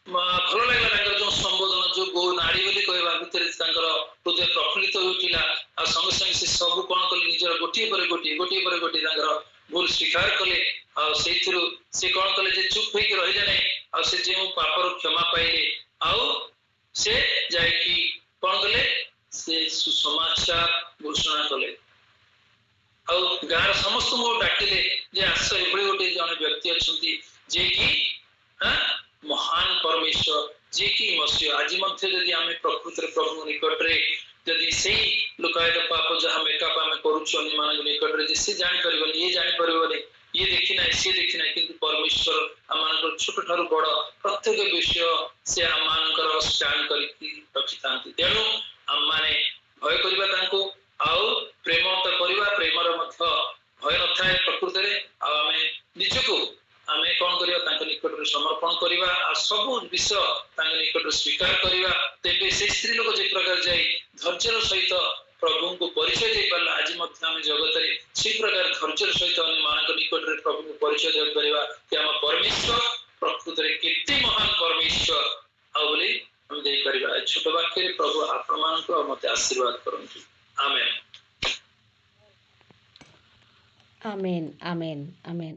भल लगे जो संबोधन जो गो नाड़ी बोली कहवा भितर हृदय प्रफुल्लित होता आ संगे संगे से सब कौन कले निजर गोटे पर गोटे भूल स्वीकार कले से कौन कले चुप होकर रही ना से जो पापर क्षमा पाइले से जाकि कौन कले से सुसमाचार घोषणा कले गाँव समस्त को डाकिले जे आस एभली गोटे जन व्यक्ति अच्छा जे कि महान परमेश्वर जे कि मसीह आज जदि आम प्रकृति प्रभु निकट रे जदि से लोकायत पाप जहाँ मेकअप आम करुँ निकट से जापर ये जापर ये देखना सी देखना किंतु परमेश्वर आम छोट ठार बड़ प्रत्येक विषय से आम स्टैंड कर रखी था तेणु आम मैंने भय करवा प्रेम तो करवा प्रेमर भय न था प्रकृति में आम निजको आम कौन करवा निकट समर्पण करवा सब विषय निकट स्वीकार करवा तेज से स्त्री लोक जो प्रकार जाए धैर्यर सहित प्रभु को परिचय दे पारा आज आम जगत में से प्रकार धैर्यर सहित मान निकट में प्रभु को परिचय दे पारा कि आम परमेश्वर प्रकृत में केते महान परमेश्वर आम दे पारा छोट वाक्य प्रभु आपण मान मत आशीर्वाद करंतु आमेन आमेन आमेन आमेन।